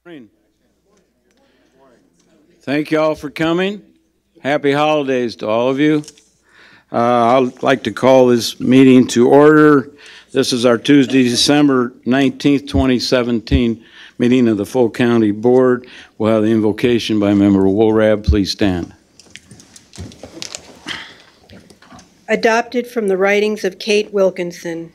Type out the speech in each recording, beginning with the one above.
Morning. Thank you all for coming. Happy holidays to all of you. I'd like to call this meeting to order. This is our Tuesday, December 19th, 2017 meeting of the full county board. We'll have the invocation by Member Woolrab. Please stand. Adopted from the writings of Kate Wilkinson.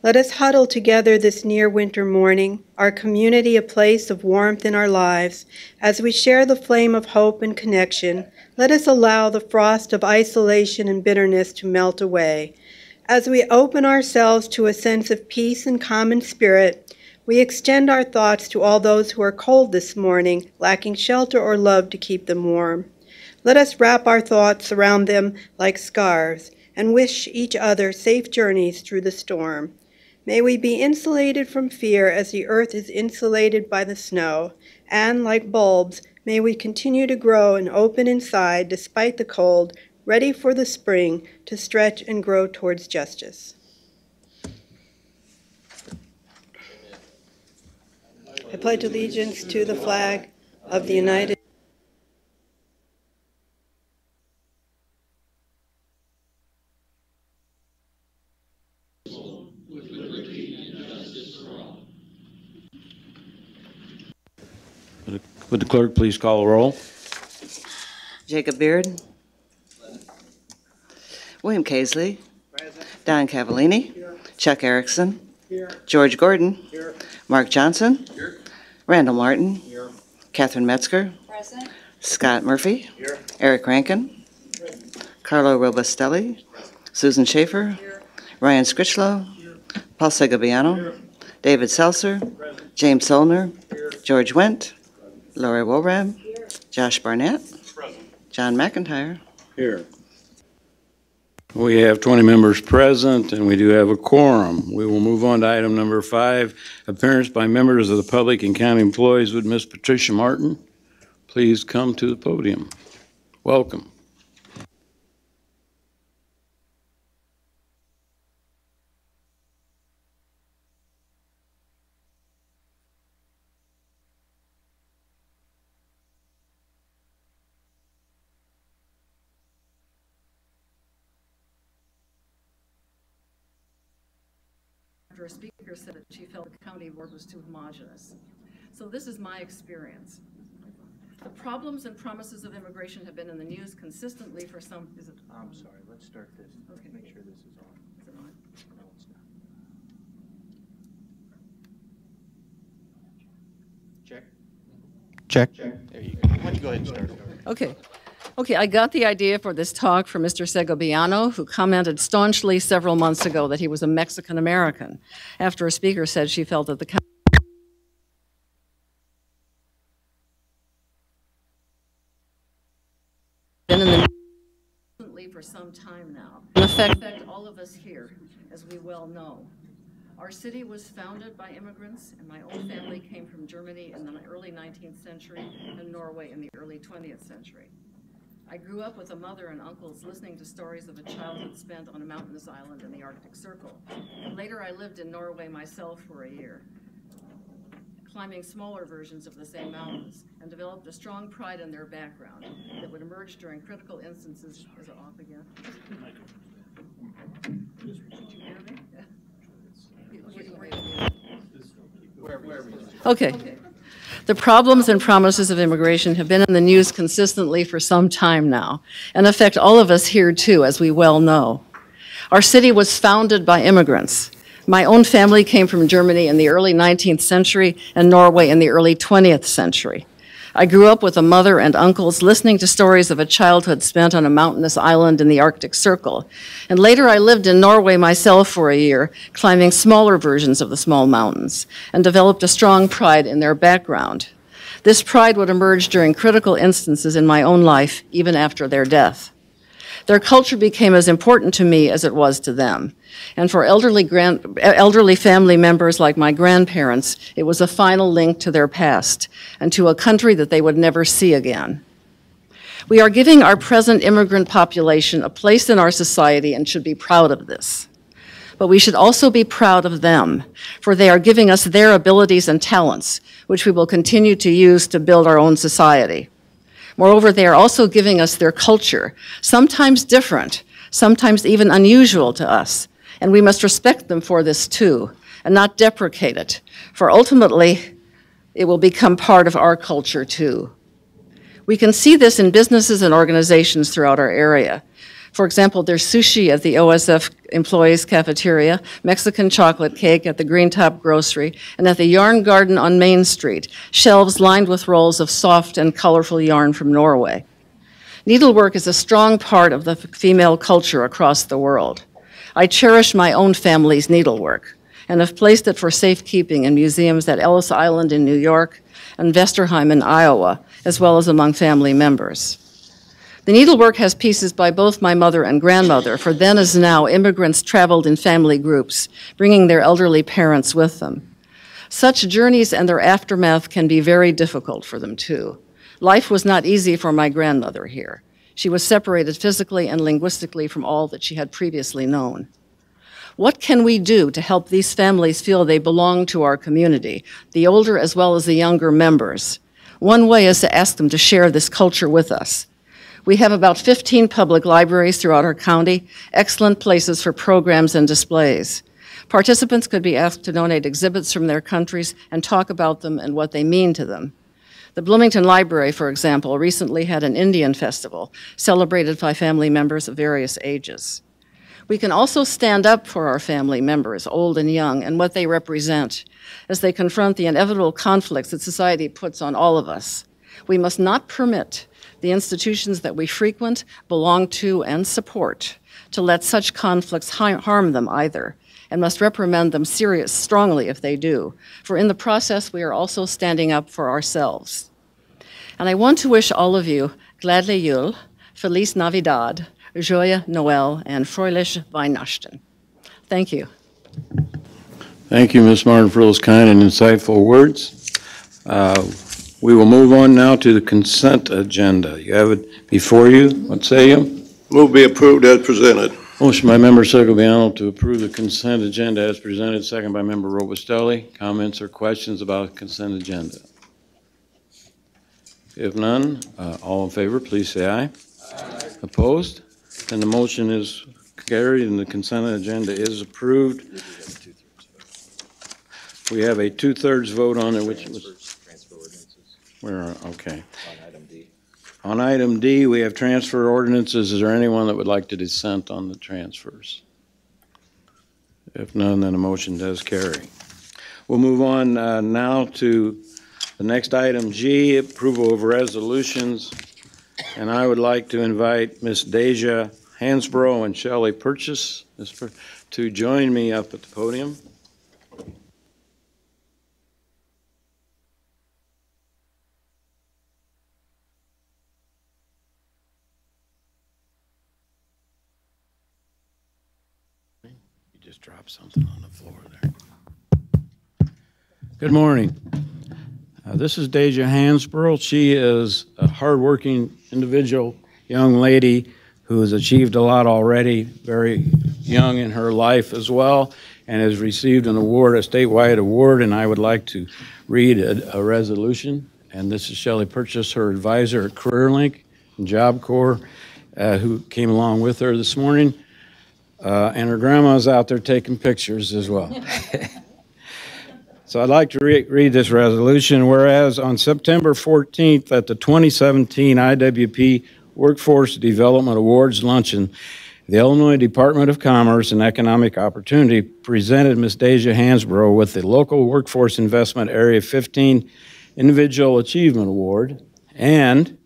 Let us huddle together this near winter morning, our community a place of warmth in our lives. As we share the flame of hope and connection, let us allow the frost of isolation and bitterness to melt away. As we open ourselves to a sense of peace and common spirit, we extend our thoughts to all those who are cold this morning, lacking shelter or love to keep them warm. Let us wrap our thoughts around them like scarves and wish each other safe journeys through the storm. May we be insulated from fear as the earth is insulated by the snow, and like bulbs, may we continue to grow and open inside despite the cold, ready for the spring to stretch and grow towards justice. I pledge allegiance to the flag of the United States. Would the clerk please call the roll? Jacob Beard. William Casely. Present. Don Cavallini. Here. Chuck Erickson. Here. George Gordon. Here. Mark Johnson. Here. Randall Martin. Here. Catherine Metzger. Present. Scott Murphy. Here. Eric Rankin. Present. Carlo Robustelli. Present. Susan Schaefer. Here. Ryan Scritchlow. Here. Paul Segoviano. Here. David Seltzer. Present. James Solner. Here. George Wendt. Lori Woolrab. Here. Josh Barnett. Present. John McIntyre. Here. We have 20 members present, and we do have a quorum. We will move on to item number 5, appearance by members of the public and county employees. Would Miss Patricia Martin please come to the podium? Welcome. After a speaker said that she felt the county board was too homogenous. So this is my experience. The problems and promises of immigration have been in the news consistently for some. Is it? I'm sorry. Let's start this. Okay. Make sure this is on. Is it on? No, it's not. Check. Check. Check. There you go. Why don't you go ahead and start? Okay. Okay, I got the idea for this talk from Mr. Segoviano, who commented staunchly several months ago that he was a Mexican-American, after a speaker said she felt that the county been in the news for some time now. In effect, all of us here, as we well know. Our city was founded by immigrants, and my own family came from Germany in the early 19th century and Norway in the early 20th century. I grew up with a mother and uncles listening to stories of a childhood spent on a mountainous island in the Arctic Circle. And later I lived in Norway myself for a year, climbing smaller versions of the same mountains, and developed a strong pride in their background that would emerge during critical instances. Is it off again? Did you hear me? Okay. The problems and promises of immigration have been in the news consistently for some time now, and affect all of us here too, as we well know. Our city was founded by immigrants. My own family came from Germany in the early 19th century and Norway in the early 20th century. I grew up with a mother and uncles listening to stories of a childhood spent on a mountainous island in the Arctic Circle. And later I lived in Norway myself for a year, climbing smaller versions of the small mountains, and developed a strong pride in their background. This pride would emerge during critical instances in my own life, even after their death. Their culture became as important to me as it was to them. And for elderly family members like my grandparents, it was a final link to their past and to a country that they would never see again. We are giving our present immigrant population a place in our society and should be proud of this. But we should also be proud of them, for they are giving us their abilities and talents, which we will continue to use to build our own society. Moreover, they are also giving us their culture, sometimes different, sometimes even unusual to us, and we must respect them for this too, and not deprecate it, for ultimately it will become part of our culture too. We can see this in businesses and organizations throughout our area. For example, there's sushi at the OSF employees' cafeteria, Mexican chocolate cake at the Green Top Grocery, and at the Yarn Garden on Main Street, shelves lined with rolls of soft and colorful yarn from Norway. Needlework is a strong part of the female culture across the world. I cherish my own family's needlework and have placed it for safekeeping in museums at Ellis Island in New York and Vesterheim in Iowa, as well as among family members. The needlework has pieces by both my mother and grandmother, for then as now, immigrants traveled in family groups, bringing their elderly parents with them. Such journeys and their aftermath can be very difficult for them too. Life was not easy for my grandmother here. She was separated physically and linguistically from all that she had previously known. What can we do to help these families feel they belong to our community, the older as well as the younger members? One way is to ask them to share this culture with us. We have about 15 public libraries throughout our county, excellent places for programs and displays. Participants could be asked to donate exhibits from their countries and talk about them and what they mean to them. The Bloomington Library, for example, recently had an Indian festival, celebrated by family members of various ages. We can also stand up for our family members, old and young, and what they represent, as they confront the inevitable conflicts that society puts on all of us. We must not permit the institutions that we frequent, belong to, and support to let such conflicts harm them either, and must reprimand them strongly if they do, for in the process we are also standing up for ourselves. And I want to wish all of you Gladly Jul, Feliz Navidad, Joyeux Noel, and Fröhliche Weihnachten. Thank you. Thank you, Ms. Martin, for those kind and insightful words. We will move on now to the consent agenda. You have it before you. What say you? Move be approved as presented. Motion by Member Segoviano to approve the consent agenda as presented, second by Member Robustelli. Comments or questions about the consent agenda? If none, all in favor, please say aye. Aye. Opposed? Then the motion is carried and the consent agenda is approved. We have a two-thirds vote on it, which was... Okay. On item D, we have transfer ordinances. Is there anyone that would like to dissent on the transfers? If none, then the motion does carry. We'll move on now to the next item G, approval of resolutions. And I would like to invite Ms. Deja Hansbrough and Shelley Purchase to join me up at the podium. Just dropped something on the floor there. Good morning. This is Deja Hansbrough. She is a hardworking individual, young lady who has achieved a lot already, very young in her life as well, and has received an award, a statewide award, and I would like to read a resolution. And this is Shelley Purchase, her advisor at CareerLink and Job Corps, who came along with her this morning. And her grandma's out there taking pictures as well. So I'd like to read this resolution. Whereas on September 14th at the 2017 IWP Workforce Development Awards Luncheon, the Illinois Department of Commerce and Economic Opportunity presented Ms. Deja Hansbrough with the Local Workforce Investment Area 15 Individual Achievement Award. And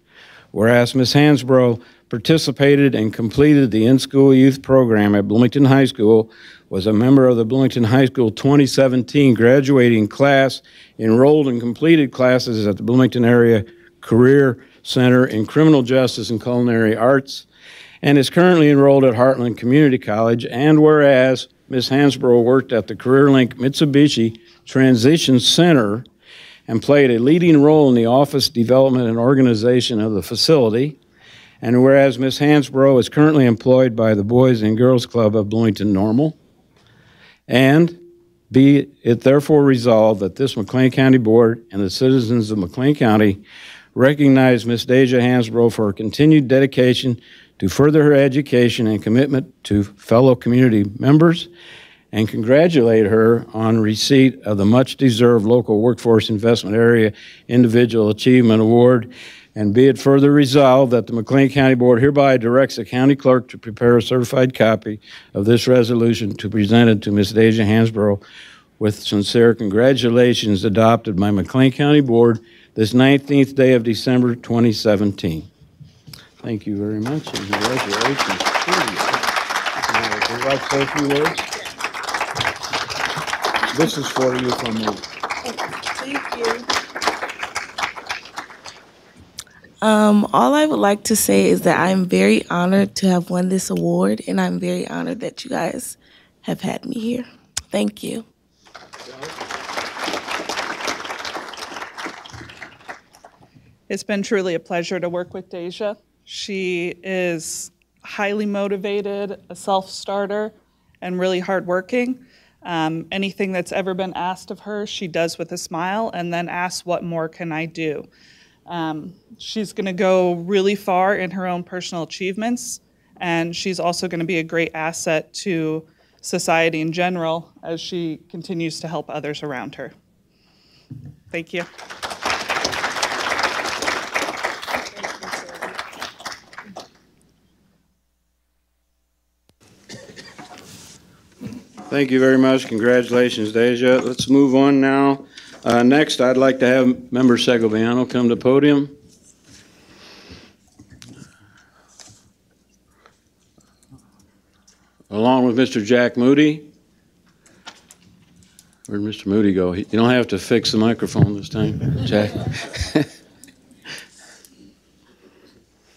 whereas Ms. Hansbrough participated and completed the in-school youth program at Bloomington High School, was a member of the Bloomington High School 2017 graduating class, enrolled and completed classes at the Bloomington Area Career Center in Criminal Justice and Culinary Arts, and is currently enrolled at Heartland Community College. And whereas Ms. Hansbrough worked at the CareerLink Mitsubishi Transition Center and played a leading role in the office development and organization of the facility. And whereas Ms. Hansbrough is currently employed by the Boys and Girls Club of Bloomington Normal. And be it therefore resolved that this McLean County Board and the citizens of McLean County recognize Ms. Deja Hansbrough for her continued dedication to further her education and commitment to fellow community members, and congratulate her on receipt of the much-deserved Local Workforce Investment Area Individual Achievement Award. And be it further resolved that the McLean County Board hereby directs the county clerk to prepare a certified copy of this resolution to present it to Ms. Deja Hansbrough with sincere congratulations, adopted by McLean County Board this 19th day of December 2017. Thank you very much, and congratulations to you. Would you like to say a few words? This is for you from me. Thank you. All I would like to say is that I'm very honored to have won this award, and I'm very honored that you guys have had me here. Thank you. It's been truly a pleasure to work with Deja. She is highly motivated, a self-starter, and really hardworking. Anything that's ever been asked of her, she does with a smile and then asks, what more can I do? She's going to go really far in her own personal achievements, and she's also going to be a great asset to society in general as she continues to help others around her. Thank you. Thank you very much. Congratulations, Deja. Let's move on now. Next, I'd like to have Member Segoviano come to the podium. Along with Mr. Jack Moody. Where'd Mr. Moody go? You don't have to fix the microphone this time, Jack.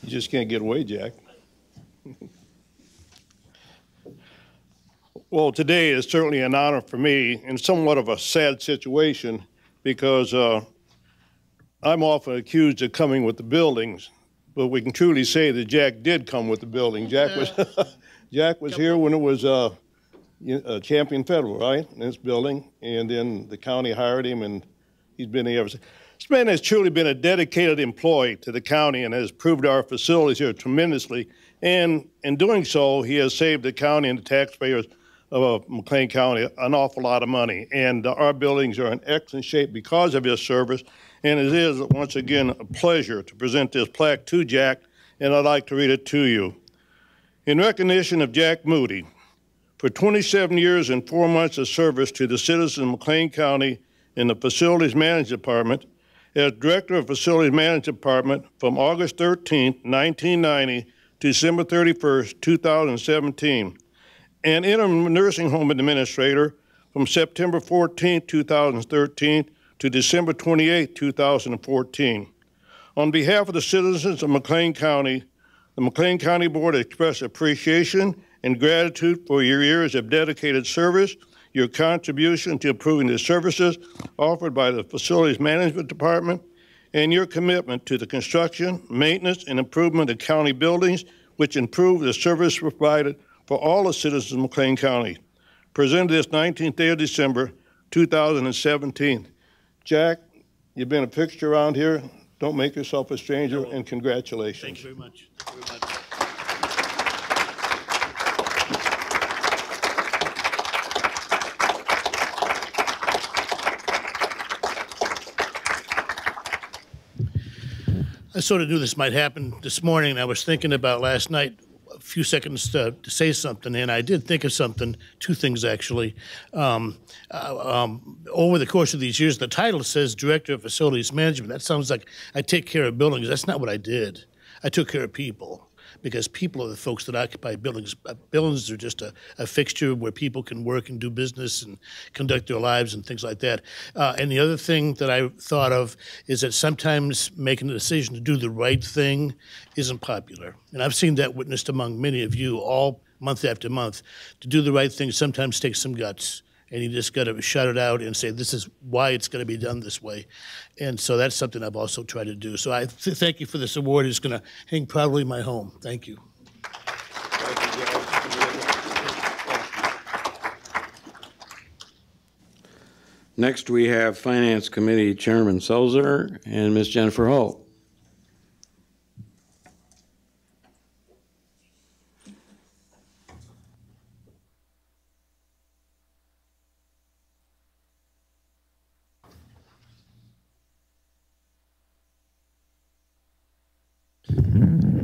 You just can't get away, Jack. Well, today is certainly an honor for me and somewhat of a sad situation because I'm often accused of coming with the buildings, but we can truly say that Jack did come with the building. Jack was here when it was Champion Federal, right, in this building, and then the county hired him, and he's been here ever since. This man has truly been a dedicated employee to the county and has improved our facilities here tremendously, and in doing so, he has saved the county and the taxpayers of McLean County an awful lot of money, and our buildings are in excellent shape because of his service, and it is, once again, a pleasure to present this plaque to Jack, and I'd like to read it to you. In recognition of Jack Moody, for 27 years and 4 months of service to the citizens of McLean County in the Facilities Management Department, as Director of Facilities Management Department from August 13, 1990 to December 31, 2017, and interim nursing home administrator from September 14, 2013 to December 28, 2014. On behalf of the citizens of McLean County, the McLean County Board expresses appreciation and gratitude for your years of dedicated service, your contribution to improving the services offered by the Facilities Management Department, and your commitment to the construction, maintenance, and improvement of county buildings, which improve the service provided for all the citizens of McLean County. Presented this 19th day of December, 2017. Jack, you've been a fixture around here. Don't make yourself a stranger, and congratulations. Thank you very much. Thank you very much. I sort of knew this might happen this morning. I was thinking about last night, a few seconds to say something, and I did think of something, two things actually. Over the course of these years, the title says Director of Facilities Management. That sounds like I take care of buildings. That's not what I did. I took care of people, because people are the folks that occupy buildings. Buildings are just a fixture where people can work and do business and conduct their lives and things like that. And the other thing that I thought of is that sometimes making a decision to do the right thing isn't popular. And I've seen that witnessed among many of you all month after month. To do the right thing sometimes takes some guts. And you just got to shout it out and say, this is why it's going to be done this way. And so that's something I've also tried to do. So I thank you for this award. It's going to hang proudly in my home. Thank you. Next, we have Finance Committee Chairman Sulzer and Ms. Jennifer Holt.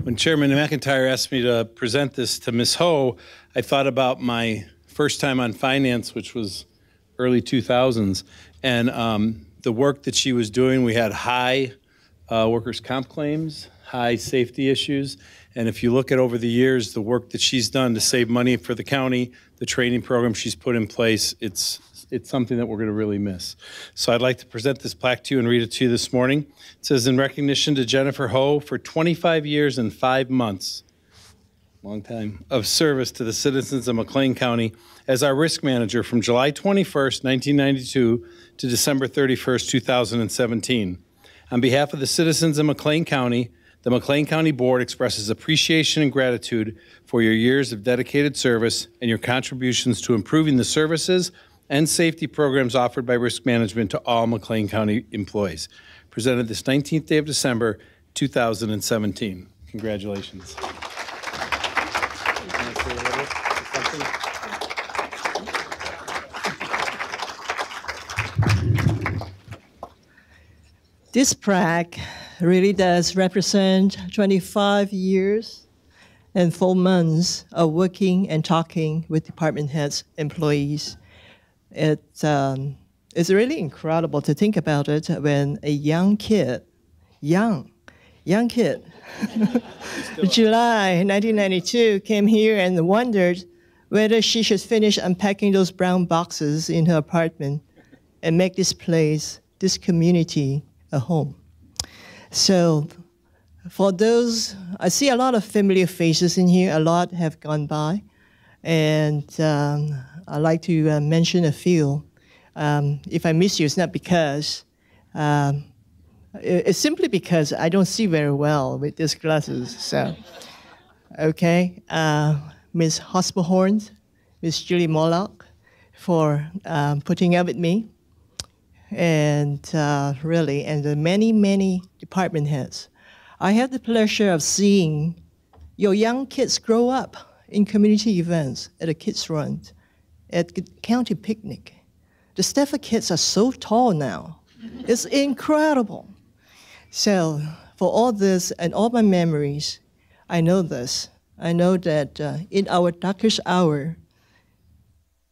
When Chairman McIntyre asked me to present this to Ms. Ho, I thought about my first time on finance, which was early 2000s, and the work that she was doing. We had high workers' comp claims, high safety issues, and if you look at over the years, the work that she's done to save money for the county, the training program she's put in place, it's something that we're going to really miss. So I'd like to present this plaque to you and read it to you this morning. It says, in recognition to Jennifer Ho for 25 years and 5 months, long time, of service to the citizens of McLean County as our risk manager from July 21st, 1992 to December 31st, 2017. On behalf of the citizens of McLean County, the McLean County Board expresses appreciation and gratitude for your years of dedicated service and your contributions to improving the services and safety programs offered by risk management to all McLean County employees. Presented this 19th day of December, 2017. Congratulations. This plaque really does represent 25 years and 4 months of working and talking with department heads, employees. It's really incredible to think about it when a young kid, July 1992, came here and wondered whether she should finish unpacking those brown boxes in her apartment and make this place, this community, a home. So for those, I see a lot of familiar faces in here. A lot have gone by. And I'd like to mention a few. If I miss you, it's not because, it's simply because I don't see very well with these glasses. So, okay. Ms. Hospelhorn, Ms. Julie Moloch, for putting up with me. And really, and the many, many department heads. I had the pleasure of seeing your young kids grow up in community events, at a kids' run, at the county picnic. The Stafford kids are so tall now. It's incredible. So for all this and all my memories, I know this. I know that in our darkest hour,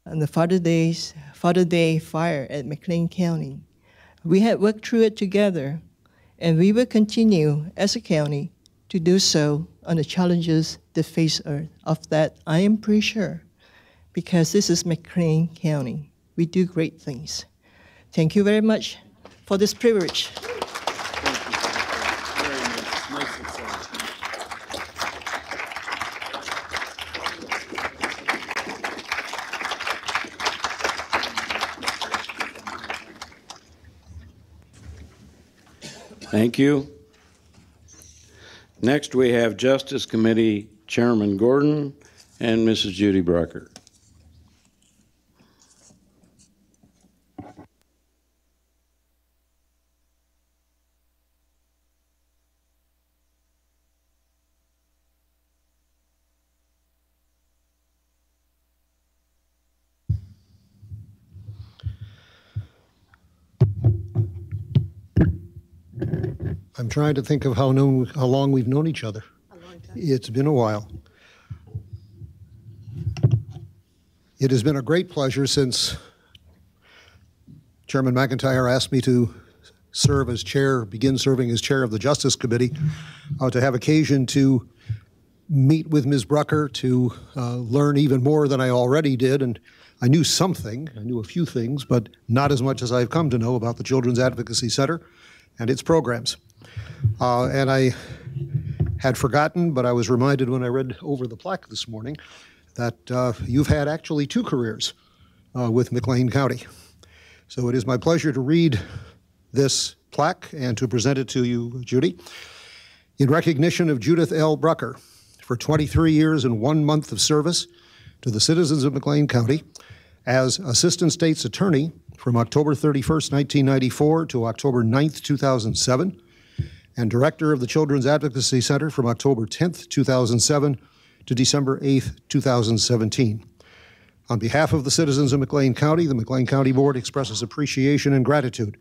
on the Father Day fire at Mclean County, we had worked through it together, and we will continue as a county to do so on the challenges that face Earth. Of that, I am pretty sure, because this is Mclean County. We do great things. Thank you very much for this privilege. Thank you. Next, we have Justice Committee Chairman Gordon and Mrs. Judy Brucker. I'm trying to think of how long we've known each other. It's been a while. It has been a great pleasure since Chairman McIntyre asked me to serve as chair, begin serving as chair of the Justice Committee, to have occasion to meet with Ms. Brucker, to learn even more than I already did. And I knew something, I knew a few things, but not as much as I've come to know about the Children's Advocacy Center and its programs. And I had forgotten, but I was reminded when I read over the plaque this morning that you've had actually 2 careers with McLean County. So it is my pleasure to read this plaque and to present it to you, Judy. In recognition of Judith L. Brucker for 23 years and 1 month of service to the citizens of McLean County as Assistant State's Attorney from October 31st, 1994 to October 9th, 2007, and Director of the Children's Advocacy Center from October 10th, 2007 to December 8th, 2017. On behalf of the citizens of McLean County, the McLean County Board expresses appreciation and gratitude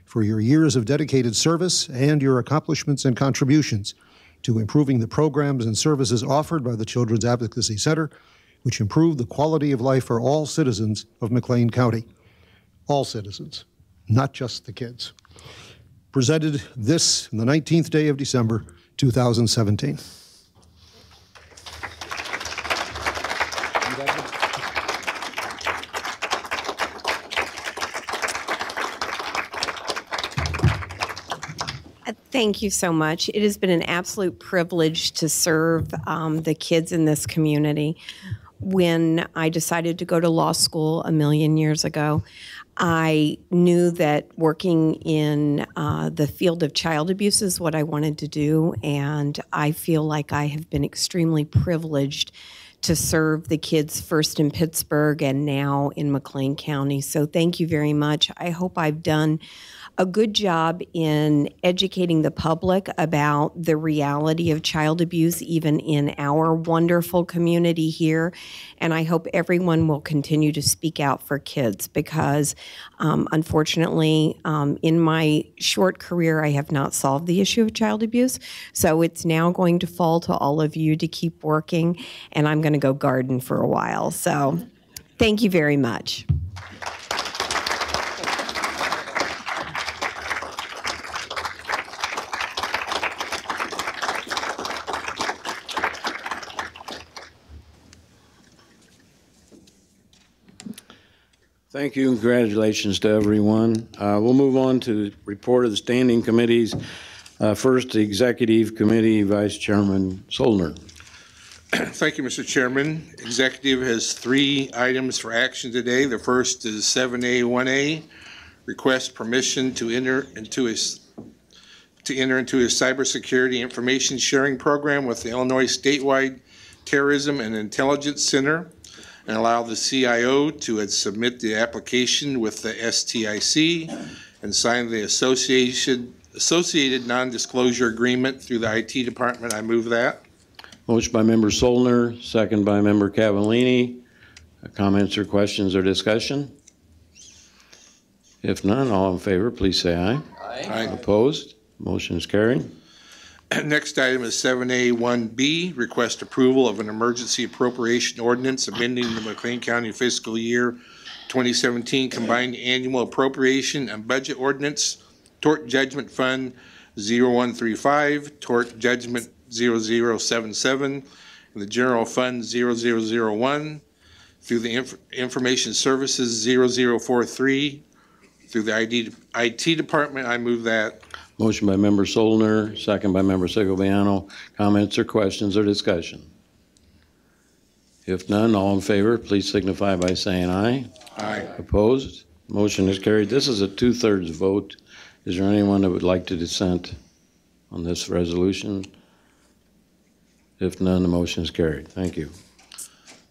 for your years of dedicated service and your accomplishments and contributions to improving the programs and services offered by the Children's Advocacy Center, which improve the quality of life for all citizens of McLean County. All citizens, not just the kids. Presented this on the 19th day of December, 2017. Thank you so much. It has been an absolute privilege to serve the kids in this community. When I decided to go to law school a million years ago, I knew that working in the field of child abuse is what I wanted to do, and I feel like I have been extremely privileged to serve the kids first in Pittsburgh and now in McLean County. So thank you very much. I hope I've done a good job in educating the public about the reality of child abuse, even in our wonderful community here. And I hope everyone will continue to speak out for kids because, unfortunately, in my short career, I have not solved the issue of child abuse. So it's now going to fall to all of you to keep working, and I'm going to go garden for a while. So thank you very much. Thank you. Congratulations to everyone. We'll move on to the report of the standing committees. First, the Executive Committee, Vice Chairman Sollner. Thank you, Mr. Chairman. Executive has 3 items for action today. The first is 7A1A, request permission to enter into a cybersecurity information sharing program with the Illinois Statewide Terrorism and Intelligence Center, and allow the CIO to submit the application with the STIC and sign the associated non-disclosure agreement through the IT department. I move that. Motion by Member Sollner, second by Member Cavallini. Comments or questions or discussion? If none, all in favor, please say aye. Aye. Opposed? Motion is carried. Next item is 7A1B, request approval of an emergency appropriation ordinance amending the McLean County fiscal year 2017 combined annual appropriation and budget ordinance, Tort Judgment Fund 0135, Tort Judgment 0077, and the General Fund 0001 through the Information Services 0043 through the IT department. I move that. Motion by Member Sollner, second by Member Segoviano. Comments or questions or discussion? If none, all in favor, please signify by saying aye. Aye. Opposed? Motion is carried. This is a 2/3 vote. Is there anyone that would like to dissent on this resolution? If none, the motion is carried. Thank you.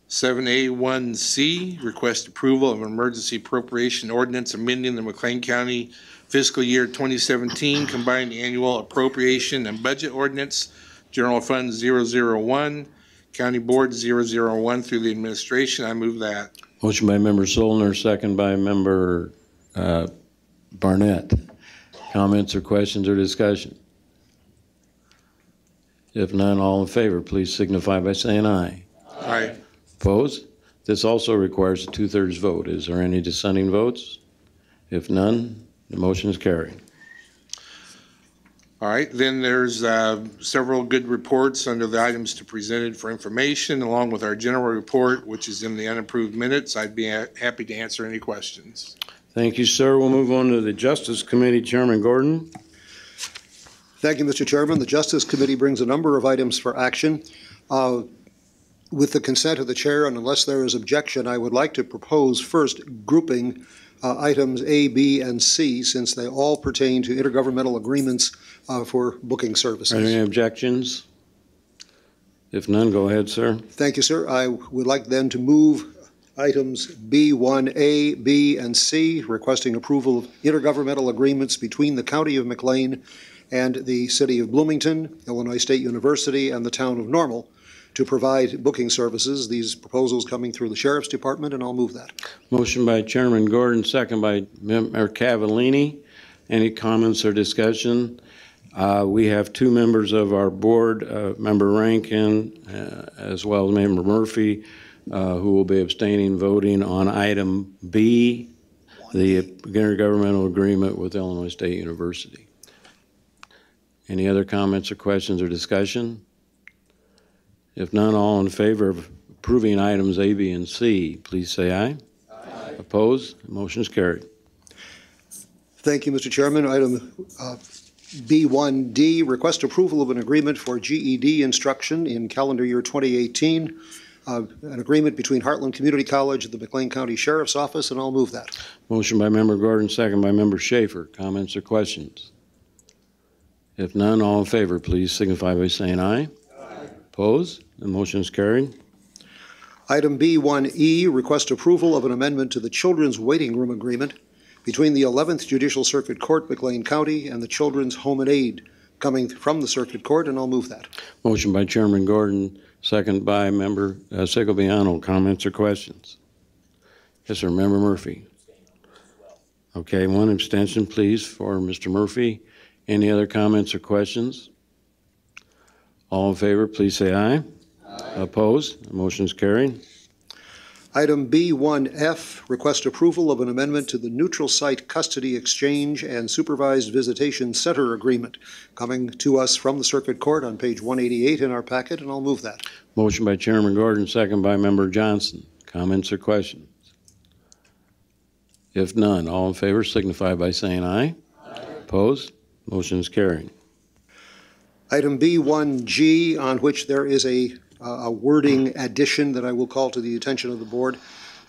7A1C, request approval of an emergency appropriation ordinance amending the McLean County fiscal year 2017 combined annual appropriation and budget ordinance, General Fund 001, County Board 001 through the administration. I move that. Motion by Member Sollner, second by Member Barnett. Comments or questions or discussion? If none, all in favor, please signify by saying aye. Aye. Opposed? This also requires a 2/3 vote. Is there any dissenting votes? If none, the motion is carried. All right, then there's several good reports under the items to presented for information, along with our general report, which is in the unapproved minutes. I'd be happy to answer any questions. Thank you, sir. We'll move on to the Justice Committee. Chairman Gordon. Thank you, Mr. Chairman. The Justice Committee brings a number of items for action. With the consent of the chair, and unless there is objection, I would like to propose first grouping items A, B, and C, since they all pertain to intergovernmental agreements for booking services. Are there any objections? If none, go ahead, sir. Thank you, sir. I would like then to move items B1A, B, and C, requesting approval of intergovernmental agreements between the County of Mclean and the City of Bloomington, Illinois State University, and the Town of Normal to provide booking services. These proposals coming through the Sheriff's Department, and I'll move that. Motion by Chairman Gordon, second by Member Cavallini. Any comments or discussion? We have two members of our board, Member Rankin, as well as Member Murphy, who will be abstaining voting on item B, the intergovernmental agreement with Illinois State University. Any other comments or questions or discussion? If none, all in favor of approving items A, B, and C, please say aye. Aye. Opposed? Motion is carried. Thank you, Mr. Chairman. Item B1D, request approval of an agreement for GED instruction in calendar year 2018. An agreement between Heartland Community College and the McLean County Sheriff's Office, and I'll move that. Motion by Member Gordon, second by Member Schaefer. Comments or questions? If none, all in favor, please signify by saying aye. Aye. Opposed? The motion is carried. Item B1E, request approval of an amendment to the Children's Waiting Room Agreement between the 11th Judicial Circuit Court, McLean County, and the Children's Home and Aid coming from the Circuit Court, and I'll move that. Motion by Chairman Gordon, second by Member Segoviano. Comments or questions? Yes, sir. Member Murphy. Okay, one abstention, please, for Mr. Murphy. Any other comments or questions? All in favor, please say aye. Aye. Opposed? The motion is carried. Item B1F, request approval of an amendment to the Neutral Site Custody Exchange and Supervised Visitation Center Agreement coming to us from the Circuit Court on page 188 in our packet, and I'll move that. Motion by Chairman Gordon, second by Member Johnson. Comments or questions? If none, all in favor signify by saying aye. Aye. Opposed? Motion is carried. Item B1G, on which there is a wording addition that I will call to the attention of the board.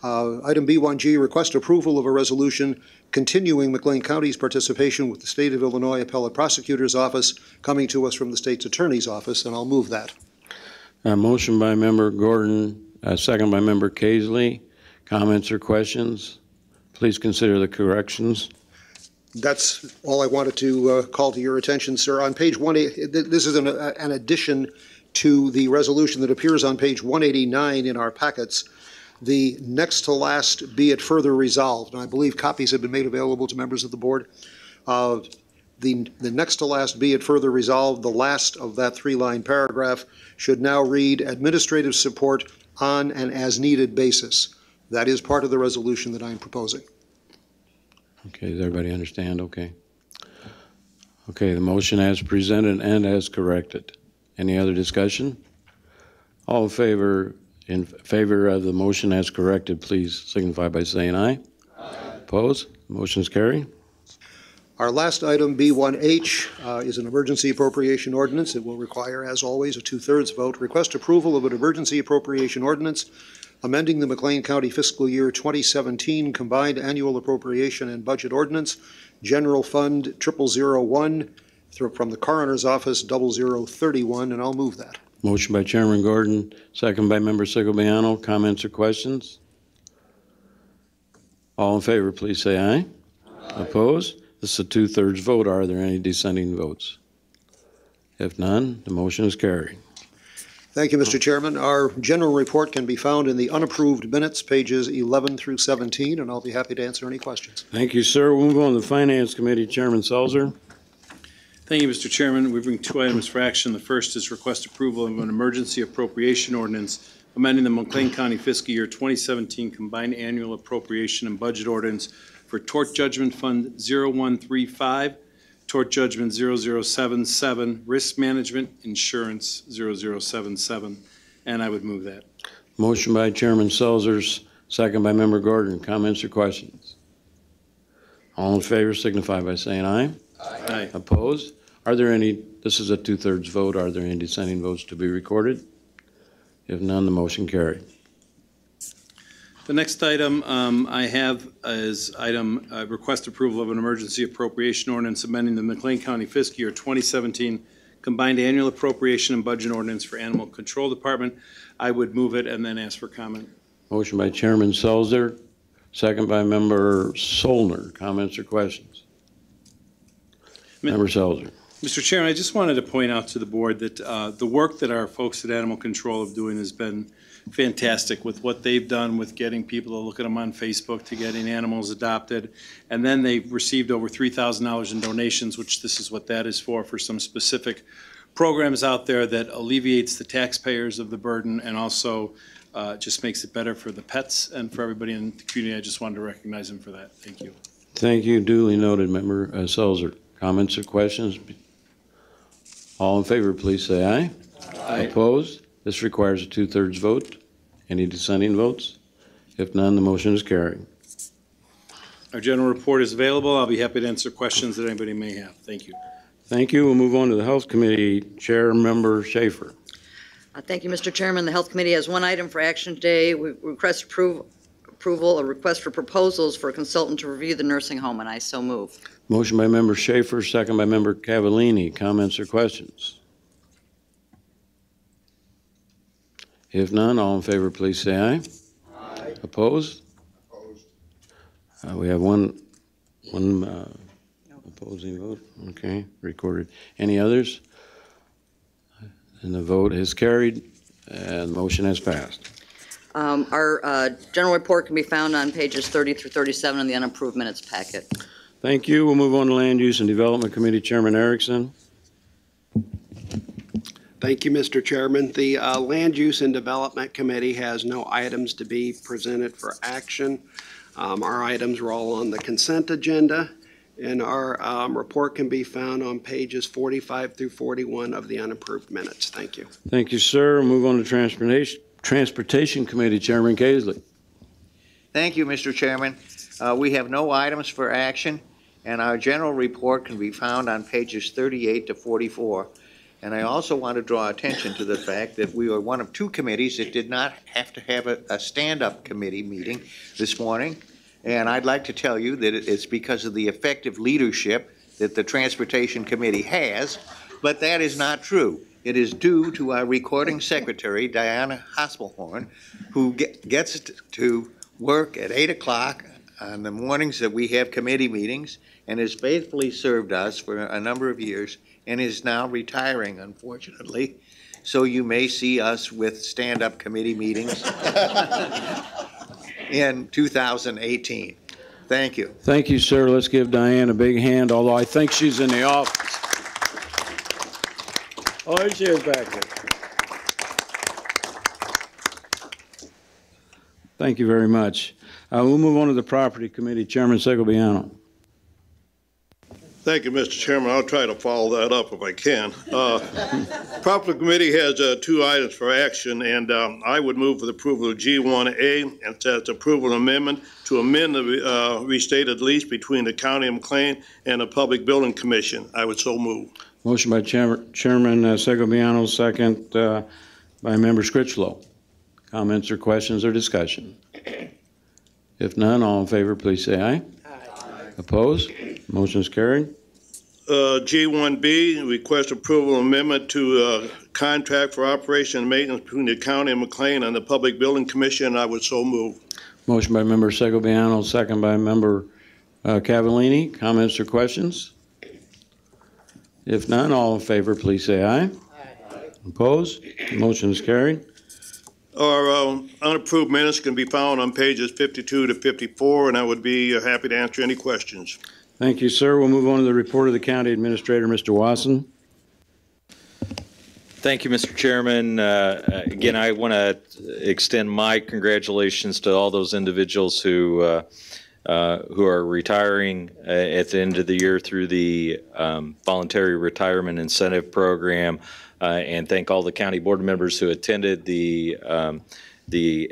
Item B1G, request approval of a resolution continuing McLean County's participation with the State of Illinois Appellate Prosecutor's Office coming to us from the State's Attorney's Office, and I'll move that. Motion by Member Gordon, second by Member Casely. Comments or questions? Please consider the corrections. That's all I wanted to call to your attention, sir. On page 180, this is an addition to the resolution that appears on page 189 in our packets. The next to last, be it further resolved, and I believe copies have been made available to members of the board. The next to last, be it further resolved, the last of that three-line paragraph should now read administrative support on an as-needed basis. That is part of the resolution that I'm proposing. Okay, does everybody understand? Okay. Okay, the motion as presented and as corrected. Any other discussion? All in favor of the motion as corrected, please signify by saying aye. Aye. Opposed? Motion is carried. Our last item, B1H, is an emergency appropriation ordinance. It will require, as always, a 2/3 vote. Request approval of an emergency appropriation ordinance amending the McLean County fiscal year 2017 combined annual appropriation and budget ordinance, General Fund 0001, from the Coroner's Office 0031, and I'll move that. Motion by Chairman Gordon, second by Member Segoviano. Comments or questions? All in favor, please say aye. Aye. Opposed? This is a 2/3 vote. Are there any dissenting votes? If none, the motion is carried. Thank you, Mr. Chairman. Our general report can be found in the unapproved minutes, pages 11 through 17, and I'll be happy to answer any questions. Thank you, sir. We'll move on to the Finance Committee. Chairman Selzer. Thank you, Mr. Chairman. We bring two items for action. The first is request approval of an emergency appropriation ordinance amending the McLean County fiscal year 2017 combined annual appropriation and budget ordinance for Tort Judgment Fund 0135, Tort Judgment 0077, Risk Management Insurance 0077, and I would move that. Motion by Chairman Selzer, second by Member Gordon. Comments or questions? All in favor signify by saying aye. Aye. Aye. Opposed? Are there any, this is a 2/3 vote, are there any dissenting votes to be recorded? If none, the motion carried. The next item I have is item request approval of an emergency appropriation ordinance amending the McLean County fiscal year 2017 combined annual appropriation and budget ordinance for Animal Control Department. I would move it and then ask for comment. Motion by Chairman Selzer, second by Member Solner. Comments or questions? Member Selzer. Mr. Chairman, I just wanted to point out to the board that the work that our folks at Animal Control are doing has been fantastic with what they've done with getting people to look at them on Facebook, to getting animals adopted. And then they've received over $3,000 in donations, which this is what that is for some specific programs out there that alleviates the taxpayers of the burden and also just makes it better for the pets and for everybody in the community. I just wanted to recognize them for that. Thank you. Thank you. Duly noted, Member Selzer. Comments or questions? All in favor, please say aye. Aye. Opposed? This requires a 2/3 vote. Any dissenting votes? If none, the motion is carried. Our general report is available. I'll be happy to answer questions that anybody may have. Thank you. Thank you. We'll move on to the Health Committee. Chair Member Schaefer. Thank you, Mr. Chairman. The Health Committee has one item for action today. We request approval, a request for proposals for a consultant to review the nursing home, and I so move. Motion by Member Schaefer, second by Member Cavallini. Comments or questions? If none, all in favor, please say aye. Aye. Opposed? Opposed. We have one opposing vote. Okay, recorded. Any others? And the vote is carried, and the motion has passed. Our general report can be found on pages 30 through 37 in the unapproved minutes packet. Thank you. We'll move on to Land Use and Development Committee. Chairman Erickson. Thank you, Mr. Chairman. The Land Use and Development Committee has no items to be presented for action. Our items are all on the consent agenda, and our report can be found on pages 45 through 41 of the unapproved minutes. Thank you. Thank you, sir. We'll move on to Transportation Committee. Chairman Casely. Thank you, Mr. Chairman. We have no items for action, and our general report can be found on pages 38 to 44. And I also want to draw attention to the fact that we are one of two committees that did not have to have a stand-up committee meeting this morning. And I'd like to tell you that it's because of the effective leadership that the Transportation Committee has, but that is not true. It is due to our recording secretary, Diana Hospelhorn, who gets to work at 8 o'clock on the mornings that we have committee meetings and has faithfully served us for a number of years and is now retiring, unfortunately. So you may see us with stand-up committee meetings in 2018. Thank you. Thank you, sir. Let's give Diane a big hand, although I think she's in the office. Oh, there she is back there. Thank you very much. We'll move on to the Property Committee. Chairman Segoviano. Thank you, Mr. Chairman. I'll try to follow that up if I can. Property Committee has two items for action, and I would move for the approval of G1A, and that's approval amendment to amend the restated lease between the County of Mclean and the Public Building Commission. I would so move. Motion by Chairman Segoviano, second by Member Scritchlow. Comments or questions or discussion? If none, all in favor, please say aye. Opposed? Motion is carried. G1B, request approval amendment to contract for operation and maintenance between the County of Mclean and the Public Building Commission. I would so move. Motion by Member Segoviano, second by Member Cavallini. Comments or questions? If none, all in favor, please say aye. Opposed? Motion is carried. Our unapproved minutes can be found on pages 52 to 54, and I would be happy to answer any questions. Thank you, sir. We'll move on to the report of the County Administrator, Mr. Wasson. Thank you, Mr. Chairman. Again, I want to extend my congratulations to all those individuals who are retiring at the end of the year through the Voluntary Retirement Incentive Program. And thank all the county board members who attended the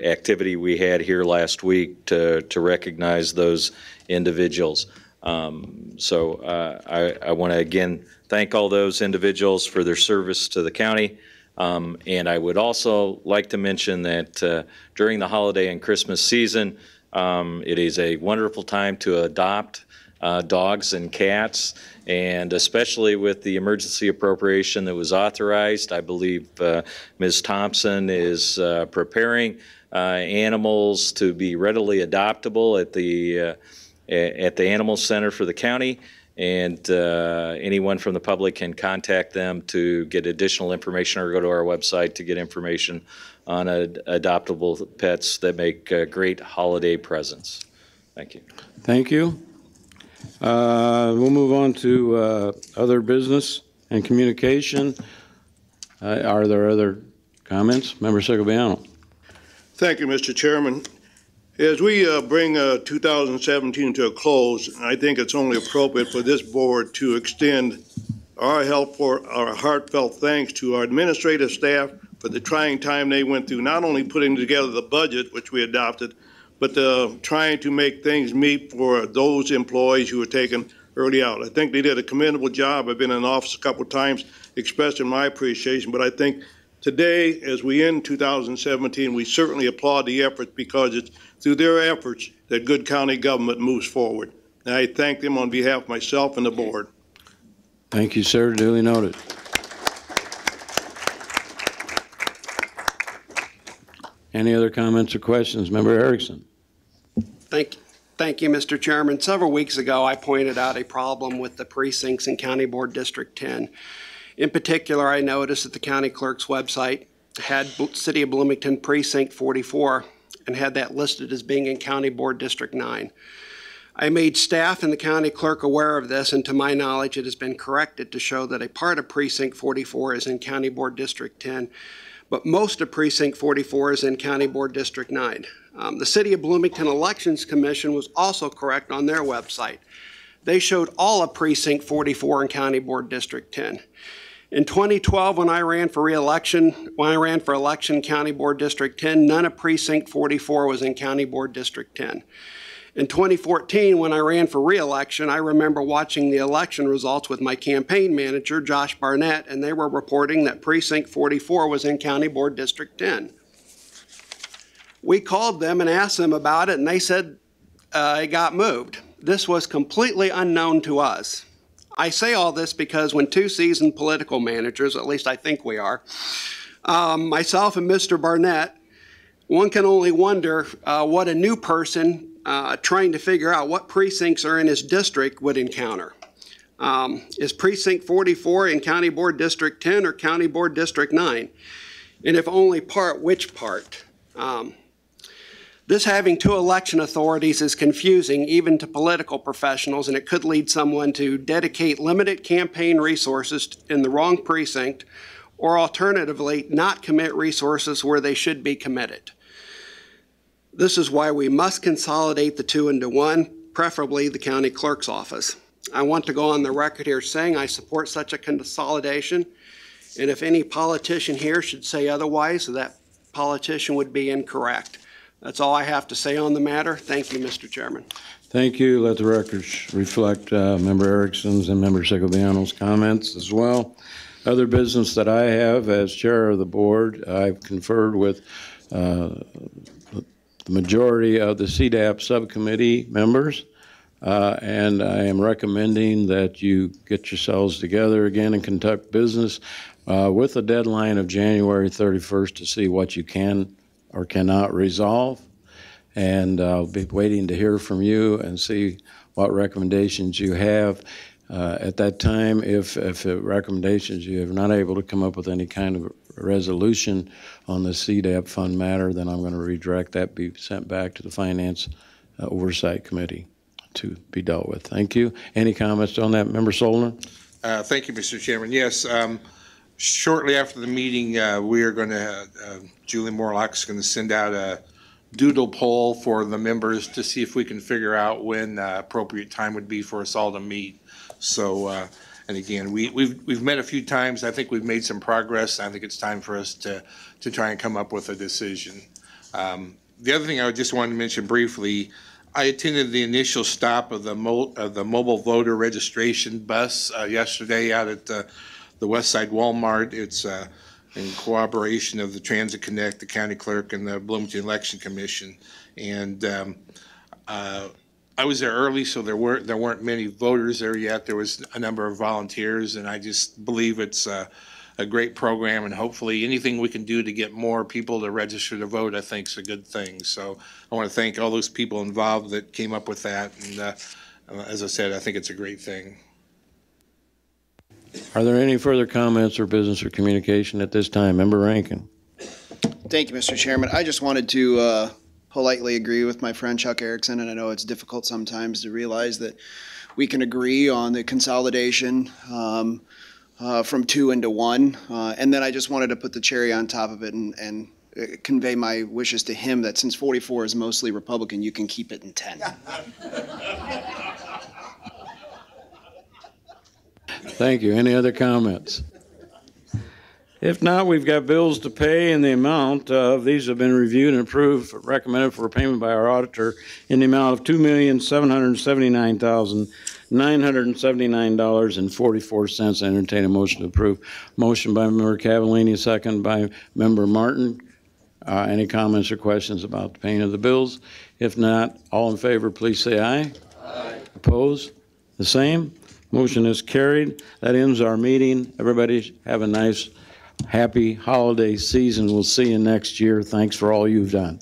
activity we had here last week to recognize those individuals. So I want to again thank all those individuals for their service to the county. And I would also like to mention that during the holiday and Christmas season, it is a wonderful time to adopt dogs and cats, and especially with the emergency appropriation that was authorized. I believe Ms. Thompson is preparing animals to be readily adoptable at the Animal Center for the county. And anyone from the public can contact them to get additional information or go to our website to get information on adoptable pets that make great holiday presents. Thank you. Thank you. We'll move on to other business and communication. Are there other comments? Member Segoviano. Thank you, Mr. Chairman. As we bring 2017 to a close, I think it's only appropriate for this board to extend our heartfelt thanks to our administrative staff for the trying time they went through, not only putting together the budget, which we adopted, but trying to make things meet for those employees who were taken early out. I think they did a commendable job. I've been in office a couple of times expressing my appreciation, but I think today, as we end 2017, we certainly applaud the efforts because it's through their efforts that good county government moves forward. And I thank them on behalf of myself and the board. Thank you, sir. Duly noted. Any other comments or questions? Member Erickson. Thank you, Mr. Chairman. Several weeks ago, I pointed out a problem with the precincts in County Board District 10. In particular, I noticed that the county clerk's website had City of Bloomington Precinct 44 and had that listed as being in County Board District 9. I made staff and the county clerk aware of this, and to my knowledge, it has been corrected to show that a part of Precinct 44 is in County Board District 10, but most of Precinct 44 is in County Board District 9. The City of Bloomington Elections Commission was also correct on their website. They showed all of Precinct 44 in County Board District 10. In 2012, when I ran for election County Board District 10, none of Precinct 44 was in County Board District 10. In 2014, when I ran for re-election, I remember watching the election results with my campaign manager, Josh Barnett, and they were reporting that Precinct 44 was in County Board District 10. We called them and asked them about it, and they said it got moved. This was completely unknown to us. I say all this because when two seasoned political managers, at least I think we are, myself and Mr. Barnett, one can only wonder what a new person trying to figure out what precincts are in his district would encounter. Is Precinct 44 in County Board District 10 or County Board District 9? And if only part, which part? This having two election authorities is confusing even to political professionals, and it could lead someone to dedicate limited campaign resources in the wrong precinct, or alternatively, not commit resources where they should be committed. This is why we must consolidate the two into one, preferably the county clerk's office. I want to go on the record here saying I support such a consolidation, and if any politician here should say otherwise, that politician would be incorrect. That's all I have to say on the matter. Thank you, Mr. Chairman. Thank you. Let the records reflect Member Erickson's and Member Segoviano's comments as well. Other business that I have as chair of the board, I've conferred with the majority of the CDAP subcommittee members, and I am recommending that you get yourselves together again and conduct business with a deadline of January 31st to see what you can or cannot resolve. And I'll be waiting to hear from you and see what recommendations you have. At that time, if recommendations you are not able to come up with any kind of resolution on the CDAP fund matter, then I'm going to redirect that, be sent back to the Finance Oversight Committee to be dealt with. Thank you. Any comments on that, Member Solner? Thank you, Mr. Chairman. Yes, shortly after the meeting, we are going to, Julie Morlock is going to send out a doodle poll for the members to see if we can figure out when appropriate time would be for us all to meet. So, and again, we've met a few times. I think we've made some progress. I think it's time for us to try and come up with a decision. The other thing I just wanted to mention briefly, I attended the initial stop of the mobile voter registration bus yesterday out at the West Side Walmart. It's in cooperation of the Transit Connect, the county clerk, and the Bloomington Election Commission. And I was there early, so there weren't many voters there yet. There was a number of volunteers, and I just believe it's a a great program, and hopefully anything we can do to get more people to register to vote, I think is a good thing. So I want to thank all those people involved that came up with that. And as I said, I think it's a great thing. Are there any further comments or business or communication at this time? Member Rankin. Thank you, Mr. Chairman. I just wanted to politely agree with my friend Chuck Erickson, and I know it's difficult sometimes to realize that we can agree on the consolidation from 2 into 1. And then I just wanted to put the cherry on top of it and convey my wishes to him that since 44 is mostly Republican, you can keep it in 10. Thank you. Any other comments? If not, we've got bills to pay, and the amount of these have been reviewed and approved, recommended for payment by our auditor in the amount of $2,779,979.44. Entertain a motion to approve. Motion by Member Cavallini, second by Member Martin. Any comments or questions about the paying of the bills? If not, all in favor, please say aye. Aye. Opposed? The same. Motion is carried. That ends our meeting. Everybody have a nice, happy holiday season. We'll see you next year. Thanks for all you've done.